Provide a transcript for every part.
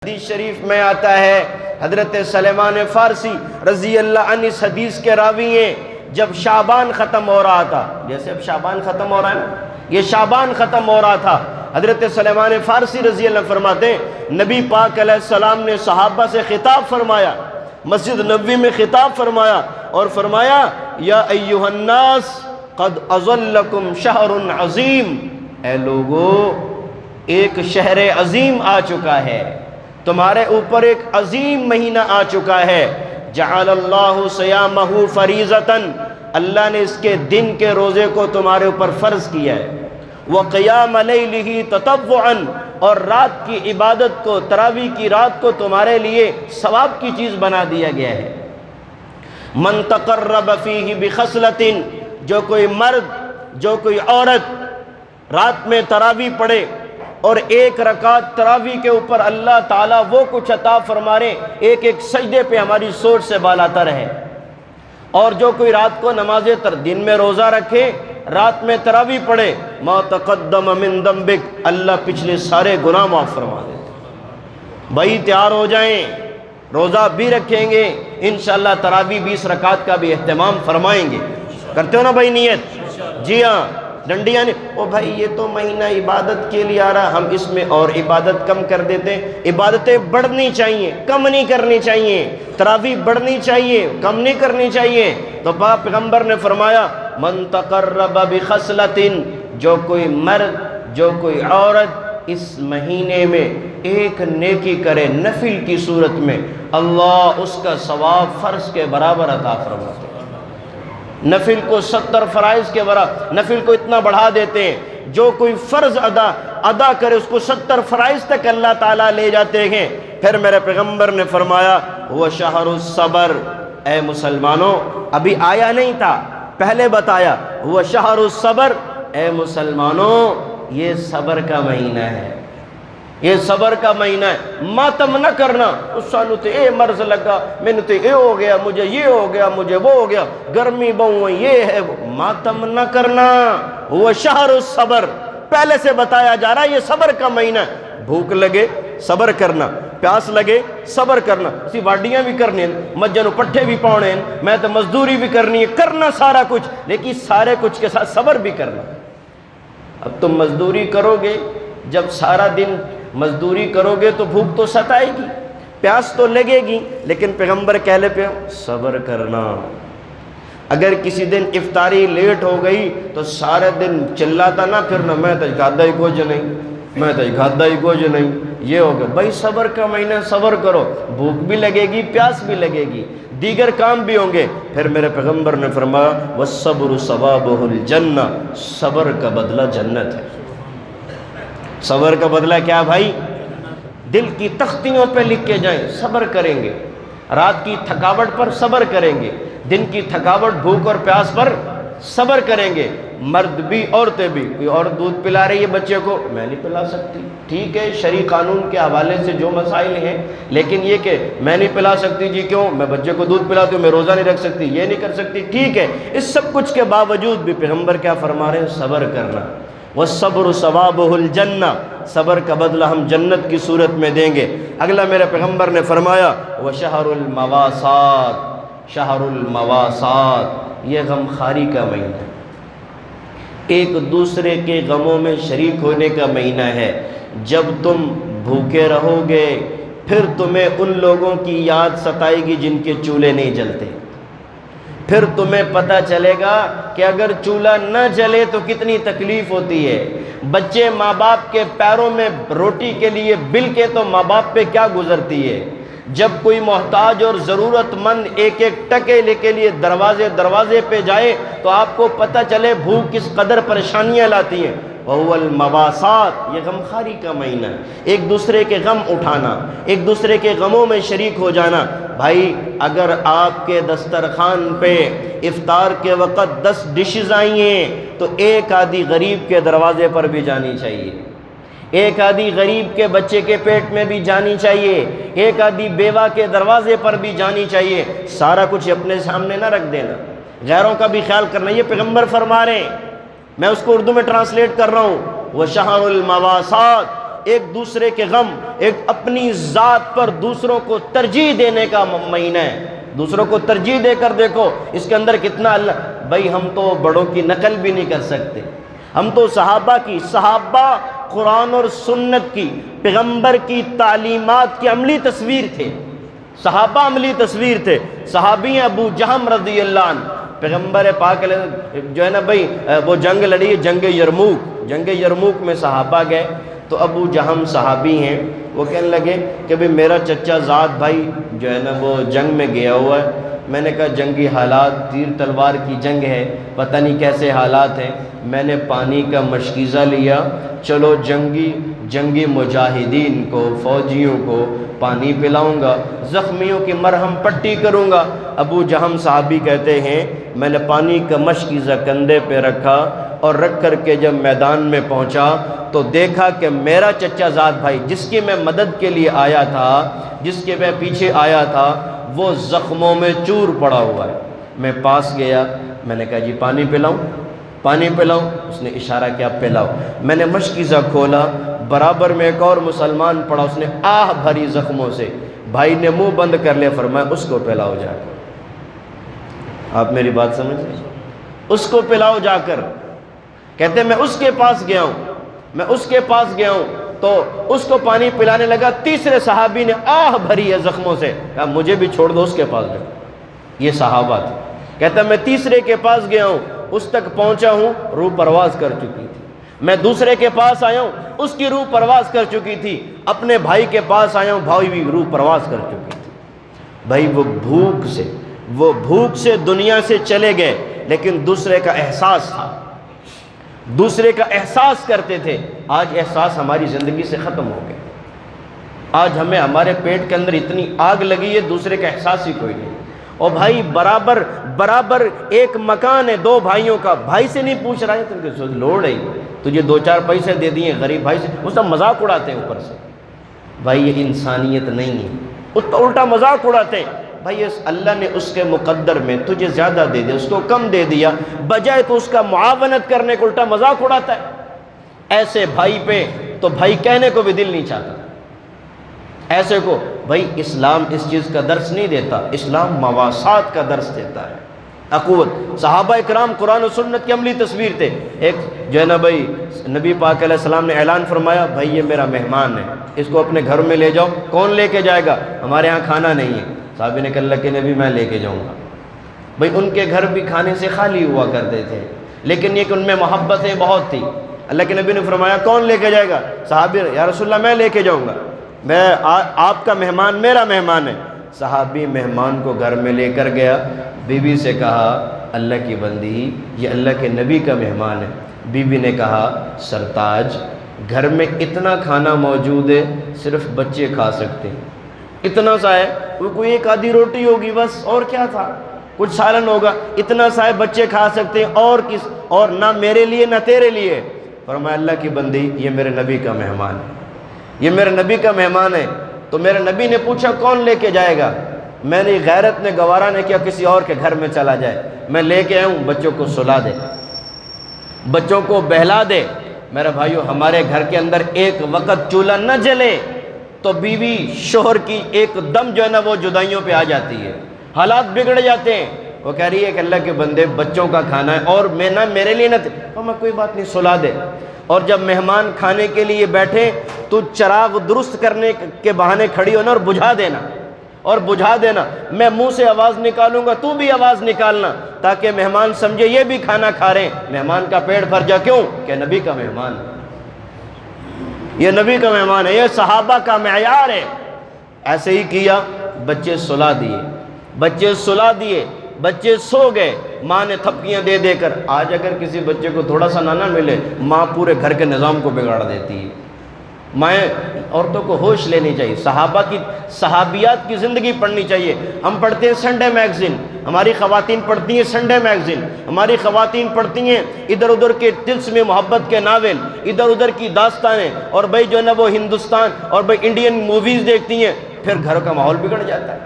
حدیث شریف میں آتا ہے حضرت سلیمان فارسی رضی اللہ عنہ اس حدیث کے راوی ہیں، جب شعبان ختم ہو رہا تھا، جیسے اب شعبان ختم ہو رہا ہے نا، یہ شعبان ختم ہو رہا تھا، حضرت سلیمان فارسی رضی اللہ عنہ فرماتے ہیں نبی پاک علیہ السلام نے صحابہ سے خطاب فرمایا، مسجد نبوی میں خطاب فرمایا اور فرمایا یا ایھا الناس قد اظلکم شہر عظیم، اے لوگو ایک شہر عظیم آ چکا ہے، تمہارے اوپر ایک عظیم مہینہ آ چکا ہے، جعل اللہ صیامہ فریضۃ، اللہ نے اس کے دن کے روزے کو تمہارے اوپر فرض کیا ہے، وقیام لیلہ تطوعا، اور رات کی عبادت کو، تراویح کی رات کو تمہارے لیے ثواب کی چیز بنا دیا گیا ہے۔ من تقرب فیہ بخصلۃ، جو کوئی مرد، جو کوئی عورت رات میں تراویح پڑھے اور ایک رکعت تراویح کے اوپر اللہ تعالیٰ وہ کچھ عطا فرمائے، ایک ایک سجدے پہ ہماری سوچ سے بالاتر ہے، اور جو کوئی رات کو نماز دن میں روزہ رکھے، رات میں تراویح پڑھے، ما تقدم من ذنبک، اللہ پچھلے سارے گناہ معاف فرما دیتے۔ بھائی تیار ہو جائیں، روزہ بھی رکھیں گے، انشاءاللہ تراویح 20 رکعت کا بھی اہتمام فرمائیں گے، کرتے ہو نا بھائی نیت؟ جی ہاں، ڈنڈیاں نہیں، او بھائی یہ تو مہینہ عبادت کے لیے آ رہا، ہم اس میں اور عبادت کم کر دیتے ہیں۔ عبادتیں بڑھنی چاہیے، کم نہیں کرنی چاہیے، تراویح بڑھنی چاہیے، کم نہیں کرنی چاہیے۔ تو پیغمبر نے فرمایا من تقرب بخصلۃ، جو کوئی مرد، جو کوئی عورت اس مہینے میں ایک نیکی کرے نفل کی صورت میں، اللہ اس کا ثواب فرض کے برابر عطا فرماتے ہیں۔ نفل کو 70 فرائض کے برابر، نفل کو اتنا بڑھا دیتے ہیں، جو کوئی فرض ادا کرے اس کو 70 فرائض تک اللہ تعالیٰ لے جاتے ہیں۔ پھر میرے پیغمبر نے فرمایا وہ شہر الصبر، اے مسلمانوں، ابھی آیا نہیں تھا، پہلے بتایا وہ شہر الصبر، اے مسلمانوں یہ صبر کا مہینہ ہے، یہ صبر کا مہینہ ہے۔ ماتم نہ کرنا، اس سالوں تے اے مرض لگا، میں نے تے اے ہو گیا، مجھے یہ ہو گیا، مجھے وہ ہو گیا، گرمی بہو یہ ہے، ماتم نہ کرنا، وہ شہر الصبر، پہلے سے بتایا جا رہا ہے یہ صبر کا مہینہ ہے۔ بھوک لگے صبر کرنا، پیاس لگے صبر کرنا، اسی واڈیاں بھی کرنی ہیں، مجھنوں پٹھے بھی پاؤنے ہیں، میں تو مزدوری بھی کرنی ہے، کرنا سارا کچھ، لیکن سارے کچھ کے ساتھ صبر بھی کرنا۔ اب تم مزدوری کرو گے، جب سارا دن مزدوری کرو گے تو بھوک تو ستائے گی، پیاس تو لگے گی، لیکن پیغمبر کہلے پہ صبر کرنا۔ اگر کسی دن افطاری لیٹ ہو گئی تو سارے دن چلاتا نہ پھرنا، میں تو کھادا ہی کچھ نہیں، میں تو کھادا ہی کچھ نہیں، یہ ہو گیا۔ بھائی صبر کا مہینہ، صبر کرو، بھوک بھی لگے گی، پیاس بھی لگے گی، دیگر کام بھی ہوں گے۔ پھر میرے پیغمبر نے فرمایا والصبر ثوابہ الجنہ، صبر کا بدلہ جنت ہے۔ صبر کا بدلہ کیا بھائی؟ دل کی تختیوں پہ لکھ کے جائیں، صبر کریں گے، رات کی تھکاوٹ پر صبر کریں گے، دن کی تھکاوٹ بھوک اور پیاس پر صبر کریں گے، مرد بھی عورتیں بھی۔ کوئی عورت دودھ پلا رہی ہے بچے کو، میں نہیں پلا سکتی، ٹھیک ہے شرعی قانون کے حوالے سے جو مسائل ہیں، لیکن یہ کہ میں نہیں پلا سکتی، جی کیوں؟ میں بچے کو دودھ پلاتی ہوں، میں روزہ نہیں رکھ سکتی، یہ نہیں کر سکتی، ٹھیک ہے۔ اس سب کچھ کے باوجود بھی پیغمبر کیا فرما رہے ہیں؟ صبر کرنا۔ والصبر ثوابہ الجنہ، صبر کا بدلہ ہم جنت کی صورت میں دیں گے۔ اگلا میرے پیغمبر نے فرمایا وشہر المواسات، شہر المواسات، یہ غم خاری کا مہینہ ہے، ایک دوسرے کے غموں میں شریک ہونے کا مہینہ ہے۔ جب تم بھوکے رہو گے پھر تمہیں ان لوگوں کی یاد ستائے گی جن کے چولہے نہیں جلتے، پھر تمہیں پتہ چلے گا کہ اگر چولہا نہ جلے تو کتنی تکلیف ہوتی ہے۔ بچے ماں باپ کے پیروں میں روٹی کے لیے بل کے تو ماں باپ پہ کیا گزرتی ہے۔ جب کوئی محتاج اور ضرورت مند ایک ایک ٹکے لے کے لیے دروازے پہ جائے تو آپ کو پتہ چلے بھوک کس قدر پریشانیاں لاتی ہیں۔ وَهُوَ الْمَوَاسَاتِ، یہ غم خاری کا مہینہ ہے، ایک دوسرے کے غم اٹھانا، ایک دوسرے کے غموں میں شریک ہو جانا۔ بھائی اگر آپ کے دسترخوان پہ افطار کے وقت 10 ڈشز آئی ہیں تو ایک آدھی غریب کے دروازے پر بھی جانی چاہیے، ایک آدھی غریب کے بچے کے پیٹ میں بھی جانی چاہیے، ایک آدھی بیوہ کے دروازے پر بھی جانی چاہیے۔ سارا کچھ اپنے سامنے نہ رکھ دینا، غیروں کا بھی خیال کرنا۔ یہ پیغمبر فرما رہے ہیں، میں اس کو اردو میں ٹرانسلیٹ کر رہا ہوں، وہ شہر المواسات، ایک دوسرے کے غم، ایک اپنی ذات پر دوسروں کو ترجیح دینے کا مہینہ ہے۔ دوسروں کو ترجیح دے کر دیکھو اس کے اندر کتنا اللہ۔ بھائی ہم تو بڑوں کی نقل بھی نہیں کر سکتے، ہم تو صحابہ قرآن اور سنت کی، پیغمبر کی تعلیمات کی عملی تصویر تھے، صحابہ عملی تصویر تھے۔ صحابی ابو جہم رضی اللہ عنہ، پیغمبر پاک جو ہے نا بھائی وہ جنگ لڑی ہے، جنگ یرموک میں صحابہ گئے تو ابو جہم صحابی ہیں، وہ کہنے لگے کہ بھئی میرا چچا زاد بھائی جو ہے نا وہ جنگ میں گیا ہوا ہے۔ میں نے کہا جنگی حالات، تیر تلوار کی جنگ ہے، پتہ نہیں کیسے حالات ہیں، میں نے پانی کا مشکیزہ لیا، چلو جنگی مجاہدین کو، فوجیوں کو پانی پلاؤں گا، زخمیوں کی مرہم پٹی کروں گا۔ ابو جہم صحابی کہتے ہیں میں نے پانی کا مشکیزہ کندھے پہ رکھا اور رکھ کر کے جب میدان میں پہنچا تو دیکھا کہ میرا چچا زاد بھائی جس کی میں مدد کے لیے آیا تھا، جس کے میں پیچھے آیا تھا، وہ زخموں میں چور پڑا ہوا ہے۔ میں پاس گیا، میں نے کہا جی پانی پلاؤں؟ اس نے اشارہ کیا پلاؤ۔ میں نے مشکیزہ کھولا، برابر میں ایک اور مسلمان پڑا، اس نے آہ بھری زخموں سے، بھائی نے منہ بند کر لیا، فرمایا اس کو پلاؤ جا کر۔ آپ میری بات سمجھ رہے ہیں؟ اس کو پلاؤ جا کر۔ کہتے میں اس کے پاس گیا ہوں تو اس کو پانی پلانے لگا، تیسرے صحابی نے آہ بھری ہے زخموں سے، کہا مجھے بھی چھوڑ دو، اس کے پاس جاؤ۔ یہ صحابہ تھے۔ کہتا میں تیسرے کے پاس گیا ہوں، اس تک پہنچا ہوں، روح پرواز کر چکی تھی۔ میں دوسرے کے پاس آیا ہوں، اس کی روح پرواز کر چکی تھی۔ اپنے بھائی کے پاس آیا ہوں، بھائی بھی روح پرواز کر چکی تھی۔ بھائی وہ بھوک سے دنیا سے چلے گئے، لیکن دوسرے کا احساس تھا، دوسرے کا احساس کرتے تھے۔ آج احساس ہماری زندگی سے ختم ہو گیا۔ آج ہمارے پیٹ کے اندر اتنی آگ لگی ہے، دوسرے کا احساس ہی کوئی نہیں۔ اور بھائی برابر ایک مکان ہے دو بھائیوں کا، بھائی سے نہیں پوچھ رہا ہے تو لوڑ ہے، تجھے 2-4 پیسے دے دیے غریب بھائی سے، اس کا مذاق اڑاتے ہیں اوپر سے۔ بھائی یہ انسانیت نہیں ہے، الٹا مذاق اڑاتے ہیں۔ بھائی اللہ نے اس کے مقدر میں تجھے زیادہ دے دیا، اس کو کم دے دیا، بجائے تو اس کا معاونت کرنے کو الٹا مذاق اڑاتا ہے۔ ایسے بھائی پہ تو بھائی کہنے کو بھی دل نہیں چاہتا، ایسے کو۔ بھائی اسلام اس چیز کا درس نہیں دیتا، اسلام مواسات کا درس دیتا ہے، اخوت۔ صحابہ اکرام قرآن و سنت کی عملی تصویر تھے۔ ایک جو ہے نا بھائی نبی پاک علیہ السلام نے اعلان فرمایا، بھائی یہ میرا مہمان ہے، اس کو اپنے گھر میں لے جاؤ۔ کون لے کے جائے گا؟ ہمارے ہاں کھانا نہیں ہے۔ صحابی نے کہا اللہ کے نبی میں لے کے جاؤں گا۔ بھئی ان کے گھر بھی کھانے سے خالی ہوا کرتے تھے، لیکن یہ کہ ان میں محبتیں بہت تھی۔ اللہ کے نبی نے فرمایا کون لے کے جائے گا؟ صحابی یا رسول اللہ میں لے کے جاؤں گا، میں آپ کا مہمان میرا مہمان ہے۔ صحابی مہمان کو گھر میں لے کر گیا، بیوی سے کہا اللہ کی بندی یہ اللہ کے نبی کا مہمان ہے۔ بیوی نے کہا سرتاج گھر میں اتنا کھانا موجود ہے، صرف بچے کھا سکتے ہیں، اتنا سا ہے، کوئی ایک آدھی روٹی ہوگی بس، اور کیا تھا، کچھ سالن ہوگا، اتنا سا ہے بچے کھا سکتے ہیں، اور نہ میرے لیے نہ تیرے لیے۔ فرمایا اللہ کی بندی یہ میرے نبی کا مہمان ہے، یہ میرے نبی کا مہمان ہے۔ تو میرے نبی نے پوچھا کون لے کے جائے گا؟ میں نے غیرت نے گوارا نے کیا کسی اور کے گھر میں چلا جائے، میں لے کے آیا ہوں، بچوں کو سلا دے، بچوں کو بہلا دے۔ میرے بھائیو ہمارے گھر کے اندر ایک وقت چولہا نہ جلے تو بیوی شوہر کی ایک دم جو ہے نا وہ جدائیوں پہ آ جاتی ہے، حالات بگڑ جاتے ہیں۔ وہ کہہ رہی ہے کہ اللہ کے بندے بچوں کا کھانا ہے اور میں نہ میرے لیے نہ میں کوئی بات نہیں سلا دے۔ اور جب مہمان کھانے کے لیے بیٹھے تو چراغ درست کرنے کے بہانے کھڑی ہونا اور بجھا دینا، میں منہ سے آواز نکالوں گا تو بھی آواز نکالنا، تاکہ مہمان سمجھے یہ بھی کھانا کھا رہے ہیں، مہمان کا پیٹ بھر جا۔ کیوں کہ نبی کا مہمان ہے، یہ نبی کا مہمان ہے، یہ صحابہ کا معیار ہے۔ ایسے ہی کیا، بچے سلا دیے، بچے سو گئے، ماں نے تھپکیاں دے دے کر۔ آج اگر کسی بچے کو تھوڑا سا نانا ملے، ماں پورے گھر کے نظام کو بگاڑ دیتی ہے۔ مائیں عورتوں کو ہوش لینی چاہیے، صحابیات کی زندگی پڑھنی چاہیے۔ ہم پڑھتے ہیں سنڈے میگزین، ہماری خواتین پڑھتی ہیں سنڈے میگزین، ہماری خواتین پڑھتی ہیں ادھر ادھر کے طلسم محبت کے ناول، ادھر ادھر کی داستانیں، اور بھائی جو ہے نا وہ ہندوستان اور بھائی انڈین موویز دیکھتی ہیں، پھر گھر کا ماحول بگڑ جاتا ہے۔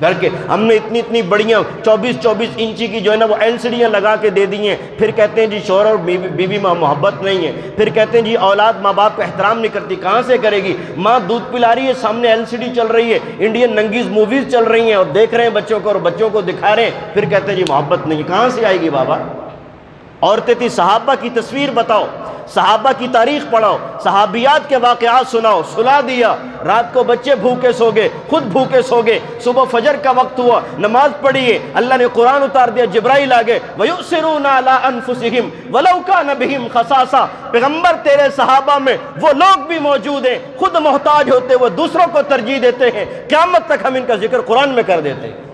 گھر کے ہم نے اتنی اتنی بڑیاں 24 انچی کی جو ہے نا وہ LCDیاں لگا کے دے دی ہیں، پھر کہتے ہیں جی شوہر اور بیوی ماں محبت نہیں ہے، پھر کہتے ہیں جی اولاد ماں باپ کا احترام نہیں کرتی، کہاں سے کرے گی؟ ماں دودھ پلا رہی ہے، سامنے LCD چل رہی ہے، انڈین ننگیز موویز چل رہی ہیں اور دیکھ رہے ہیں بچوں کو اور بچوں کو دکھا رہے ہیں، پھر کہتے ہیں جی محبت نہیں، کہاں سے آئے گی بابا؟ عورتیں تھی، صحابہ کی تصویر بتاؤ، صحابہ کی تاریخ پڑھاؤ، صحابیات کے واقعات سناؤ، سلا دیا، رات کو بچے بھوکے سو گئے، خود بھوکے سو گئے، صبح فجر کا وقت ہوا، نماز پڑھیے، اللہ نے قرآن اتار دیا، جبرائیل آگئے، وَيُؤْثِرُونَ عَلَىٰ أَنفُسِهِمْ وَلَوْ كَانَ بِهِمْ خَصَاصَةٌ، پیغمبر تیرے صحابہ میں وہ لوگ بھی موجود ہیں، خود محتاج ہوتے وہ دوسروں کو ترجیح دیتے ہیں، قیامت تک ہم ان کا ذکر قرآن میں کر دیتے ہیں،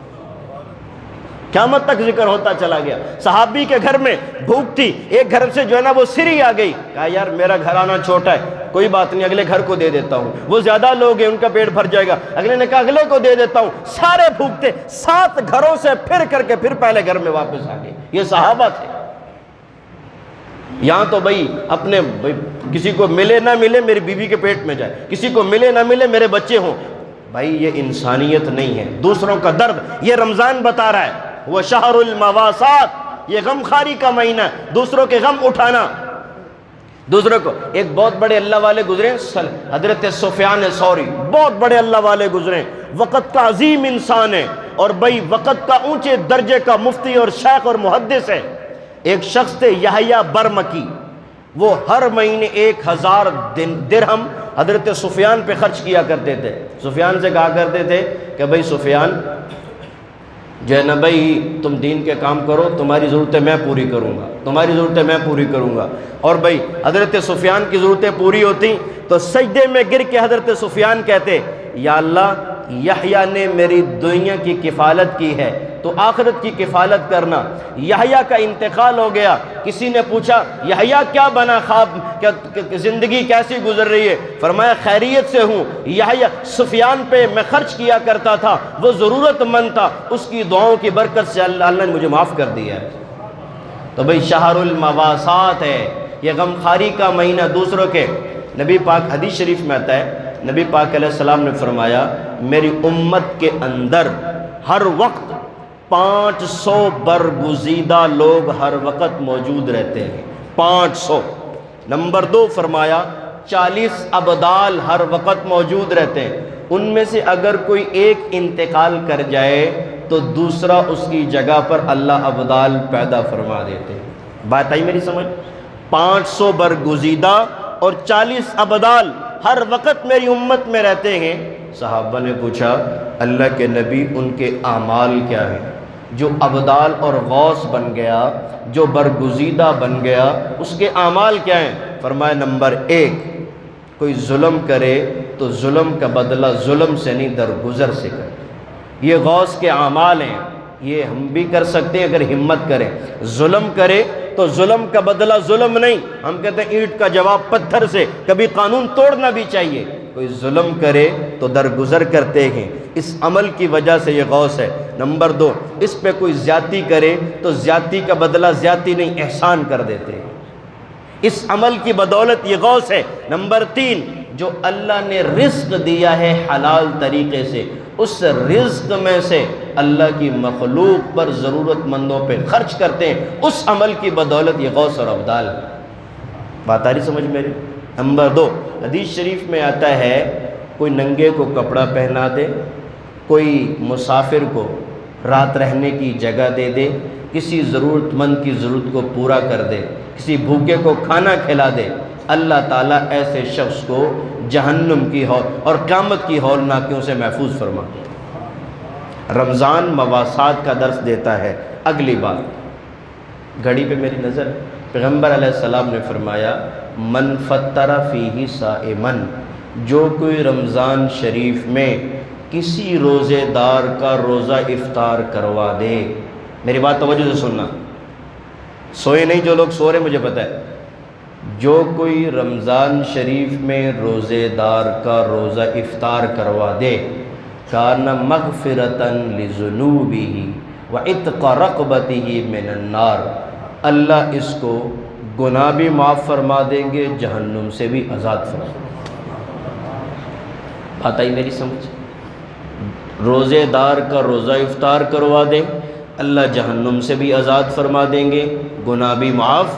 قیامت تک ذکر ہوتا چلا گیا۔ صحابی کے گھر میں بھوک تھی، ایک گھر سے جو ہے نا وہ سری آ گئی، کہا یار میرا گھرانہ چھوٹا ہے، کوئی بات نہیں اگلے گھر کو دے دیتا ہوں، وہ زیادہ لوگ ہیں ان کا پیٹ بھر جائے گا، اگلے نے کہا اگلے کو دے دیتا ہوں، سارے بھوکتے 7 گھروں سے پھر کر کے پھر پہلے گھر میں واپس آ گئے، یہ صحابہ تھے۔ یہاں تو بھائی اپنے کسی کو ملے نہ ملے میری بیوی کے پیٹ میں جائے، کسی کو ملے نہ ملے میرے بچے ہوں، بھائی یہ انسانیت نہیں ہے، دوسروں کا درد یہ رمضان بتا رہا ہے، وہ شہر المواسات، یہ غم خاری کا مہینہ، دوسروں کے غم اٹھانا، دوسروں کو۔ ایک بہت بڑے اللہ والے گزرے حضرت سفیان ثوری، بہت بڑے اللہ والے گزرے، وقت کا عظیم انسان ہے اور بھائی وقت کا اونچے درجے کا مفتی اور شیخ اور محدث ہے۔ ایک شخص تھے یحییٰ برمکی، وہ ہر مہینے 1000 درہم حضرت سفیان پہ خرچ کیا کرتے تھے۔ سفیان سے کہا کرتے تھے کہ بھائی سفیان جو ہے نا بھائی تم دین کے کام کرو، تمہاری ضرورتیں میں پوری کروں گا، تمہاری ضرورتیں میں پوری کروں گا۔ اور بھائی حضرت سفیان کی ضرورتیں پوری ہوتی تو سجدے میں گر کے حضرت سفیان کہتے یا اللہ یحییٰ نے میری دنیا کی کفالت کی ہے تو آخرت کی کفالت کرنا۔ یحییٰ کا انتقال ہو گیا، کسی نے پوچھا یحییٰ کیا بنا، خواب زندگی کیسی گزر رہی ہے؟ فرمایا خیریت سے ہوں، یحییٰ سفیان پہ میں خرچ کیا کرتا تھا، وہ ضرورت مند تھا، اس کی دعاؤں کی برکت سے اللہ نے مجھے معاف کر دیا ہے۔ تو بھئی شہر المواسات ہے، یہ غم خاری کا مہینہ، دوسروں کے۔ نبی پاک حدیث شریف میں آتا ہے، نبی پاک علیہ السلام نے فرمایا میری امت کے اندر ہر وقت 500 برگزیدہ لوگ ہر وقت موجود رہتے ہیں، 500۔ نمبر 2 فرمایا 40 ابدال ہر وقت موجود رہتے ہیں، ان میں سے اگر کوئی ایک انتقال کر جائے تو دوسرا اس کی جگہ پر اللہ ابدال پیدا فرما دیتے ہیں۔ بات آئی میری سمجھ؟ 500 برگزیدہ اور 40 ابدال ہر وقت میری امت میں رہتے ہیں۔ صحابہ نے پوچھا اللہ کے نبی ان کے اعمال کیا ہیں؟ جو ابدال اور غوث بن گیا، جو برگزیدہ بن گیا، اس کے اعمال کیا ہیں؟ فرمایا نمبر 1 کوئی ظلم کرے تو ظلم کا بدلہ ظلم سے نہیں درگزر سے کرے، یہ غوث کے اعمال ہیں، یہ ہم بھی کر سکتے ہیں اگر ہمت کریں۔ ظلم کرے تو ظلم کا بدلہ ظلم نہیں، ہم کہتے ہیں اینٹ کا جواب پتھر سے، کبھی قانون توڑنا بھی چاہیے۔ کوئی ظلم کرے تو درگزر کرتے ہیں، اس عمل کی وجہ سے یہ غوث ہے۔ نمبر 2 اس پہ کوئی زیادتی کرے تو زیادتی کا بدلہ زیادتی نہیں احسان کر دیتے ہیں، اس عمل کی بدولت یہ غوث ہے۔ نمبر 3 جو اللہ نے رزق دیا ہے حلال طریقے سے، اس رزق میں سے اللہ کی مخلوق پر ضرورت مندوں پہ خرچ کرتے ہیں، اس عمل کی بدولت یہ غوث اور ابدال ہے۔ بات آ رہی سمجھ میری؟ نمبر 2 حدیث شریف میں آتا ہے کوئی ننگے کو کپڑا پہنا دے، کوئی مسافر کو رات رہنے کی جگہ دے دے، کسی ضرورت مند کی ضرورت کو پورا کر دے، کسی بھوکے کو کھانا کھلا دے، اللہ تعالیٰ ایسے شخص کو جہنم کی ہول اور قیامت کی ہولناکیوں سے محفوظ فرما۔ رمضان مواسات کا درس دیتا ہے۔ اگلی بات گھڑی پہ میری نظر، پیغمبر علیہ السلام نے فرمایا من فطر فیہ صائمن، جو کوئی رمضان شریف میں کسی روزے دار کا روزہ افطار کروا دے۔ میری بات توجہ سے سننا، سوئے نہیں جو لوگ سو رہے مجھے پتہ ہے، جو کوئی رمضان شریف میں روزے دار کا روزہ افطار کروا دے کان مغفرتاً لذنوبہ وعتق رقبتہ من النار، اللہ اس کو گناہ بھی معاف فرما دیں گے، جہنم سے بھی آزاد فرما دیں گے۔ بات آئی میری سمجھ؟ روزے دار کا روزہ افطار کروا دیں، اللہ جہنم سے بھی آزاد فرما دیں گے، گناہ بھی معاف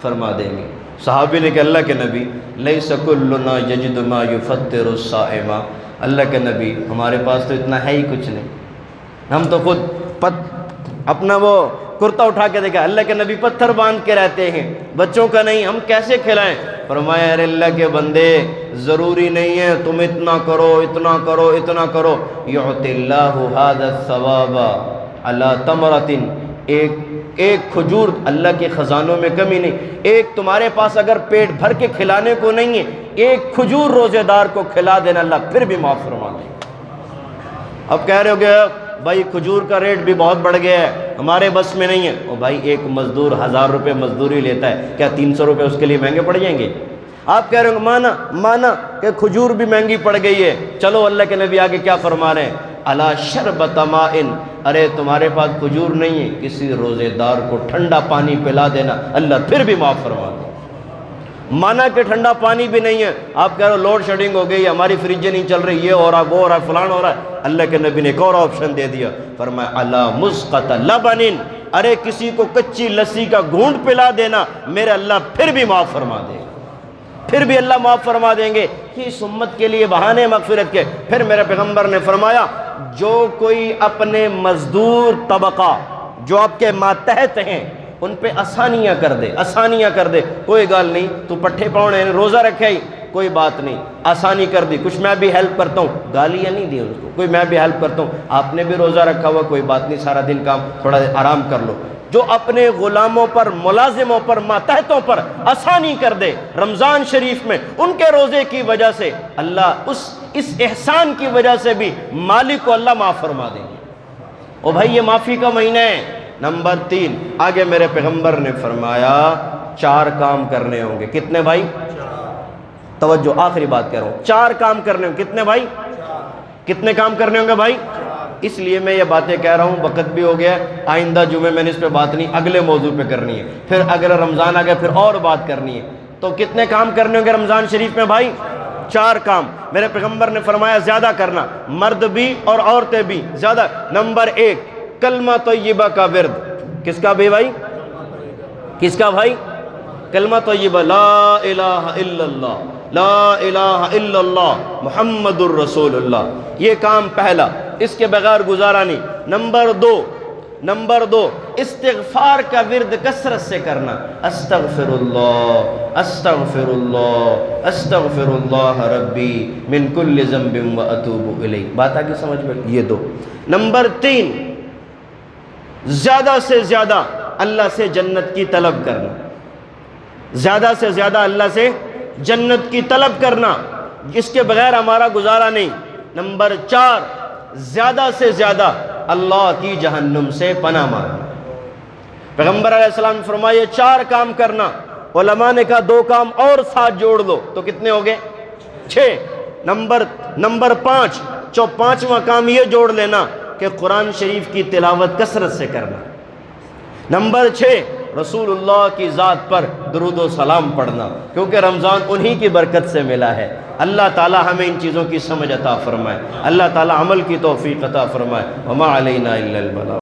فرما دیں گے۔ صحابی نے کہ اللہ کے نبی لیس کلنا یجد ما یفطر الصائم، اللہ کے نبی ہمارے پاس تو اتنا ہے ہی کچھ نہیں، ہم تو خود اپنا وہ کرتا اٹھا کے دیکھا، اللہ کے نبی پتھر باندھ کے رہتے ہیں، بچوں کا نہیں، ہم کیسے کھلائیں؟ فرمایا ارے اللہ کے بندے ضروری نہیں ہے تم اتنا کرو اتنا کرو اتنا کرو، یعطی اللہ ھذا الثواب علی تمرۃ، ایک کھجور، اللہ کے خزانوں میں کمی نہیں، ایک تمہارے پاس اگر پیٹ بھر کے کھلانے کو نہیں ہے، ایک کھجور روزے دار کو کھلا دینا، اللہ پھر بھی معاف فرما دے۔ اب کہہ رہے ہو کہ بھائی کھجور کا ریٹ بھی بہت بڑھ گیا ہے، ہمارے بس میں نہیں ہے۔ او بھائی ایک مزدور 1000 روپے مزدوری لیتا ہے، کیا 300 روپے اس کے لیے مہنگے پڑ جائیں گے؟ آپ کہہ رہے ہو مانا کہ کھجور بھی مہنگی پڑ گئی ہے، چلو اللہ کے نبی آگے کیا فرما رہے ہیں؟ الا شربۃ ماء، ارے تمہارے پاس کھجور نہیں ہے، کسی روزے دار کو ٹھنڈا پانی پلا دینا، اللہ پھر بھی معاف فرما دے۔ مانا کہ ٹھنڈا پانی بھی نہیں ہے، آپ کہہ رہے ہو لوڈ شیڈنگ ہو گئی، ہماری فریجیں نہیں چل رہی، یہ ہو رہا وہ ہو رہا فلان ہو رہا ہے، اللہ کے نبی نے ایک اور آپشن دے دیا، فرمایا الا مسقط لبن، ارے کسی کو کچی لسی کا گھونٹ پلا دینا، میرے اللہ پھر بھی معاف فرما دے گا، پھر بھی اللہ معاف فرما دیں گے۔ یہ اس امت کے لیے بہانے مغفرت کے۔ پھر میرے پیغمبر نے فرمایا جو کوئی اپنے مزدور طبقہ جو آپ کے ماتحت ہیں ان پہ آسانیاں کر دے، کوئی گال نہیں، تو پٹھے پاؤں روزہ رکھے ہی، کوئی بات نہیں، آسانی کر دی، کچھ میں بھی ہیلپ کرتا ہوں، گالیاں نہیں دی اس کو، کوئی میں بھی ہیلپ کرتا ہوں، آپ نے بھی روزہ رکھا ہوا، کوئی بات نہیں، سارا دن کام، تھوڑا آرام کر لو۔ جو اپنے غلاموں پر، ملازموں پر، ماتحتوں پر آسانی کر دے رمضان شریف میں، ان کے روزے کی وجہ سے اللہ اس احسان کی وجہ سے بھی مالک کو اللہ معاف فرما دیں گے۔ او بھائی یہ معافی کا مہینہ ہے۔ نمبر 3 آگے میرے پیغمبر نے فرمایا 4 کام کرنے ہوں گے، کتنے بھائی؟ توجہ، آخری بات کہہ رہا ہوں، 4 کام کرنے ہوں گے، کتنے بھائی؟ کتنے کام کرنے ہوں گے بھائی؟ اس لیے میں یہ باتیں کہہ رہا ہوں، وقت بھی ہو گیا، آئندہ جمعے میں نے اس پہ بات نہیں، اگلے موضوع پہ کرنی ہے، پھر اگر رمضان آ گیا پھر اور بات کرنی ہے۔ تو کتنے کام کرنے ہوں گے رمضان شریف میں بھائی؟ 4 کام میرے پیغمبر نے فرمایا زیادہ کرنا، مرد بھی اور عورتیں بھی زیادہ۔ نمبر 1 کلمہ طیبہ کا ورد، کس کا بھی بھائی؟ کس کا بھائی؟ کلمہ طیبہ، لا الہ الا اللہ، لا الہ الا اللہ محمد الرسول اللہ، یہ کام پہلا، اس کے بغیر گزارا نہیں۔ نمبر 2 استغفار کا ورد کثرت سے کرنا، استغفر اللہ استغفر اللہ استغفر اللہ ربی من کل ذنب واتوب الیہ، بات آگے سمجھ میں؟ یہ 2۔ نمبر 3 زیادہ سے زیادہ اللہ سے جنت کی طلب کرنا، زیادہ سے زیادہ اللہ سے جنت کی طلب کرنا، جس کے بغیر ہمارا گزارا نہیں۔ نمبر 4 زیادہ سے زیادہ اللہ کی جہنم سے پناہ مانگنا۔ پیغمبر علیہ السلام نے فرمایا 4 کام کرنا، علماء نے کہا 2 کام اور ساتھ جوڑ دو تو کتنے ہو گئے؟ 6۔ نمبر 5 5واں کام یہ جوڑ لینا کہ قرآن شریف کی تلاوت کثرت سے کرنا۔ نمبر 6 رسول اللہ کی ذات پر درود و سلام پڑھنا، کیونکہ رمضان انہی کی برکت سے ملا ہے۔ اللہ تعالی ہمیں ان چیزوں کی سمجھ عطا فرمائے، اللہ تعالی عمل کی توفیق عطا فرمائے۔ وما علینا الا البلاغ۔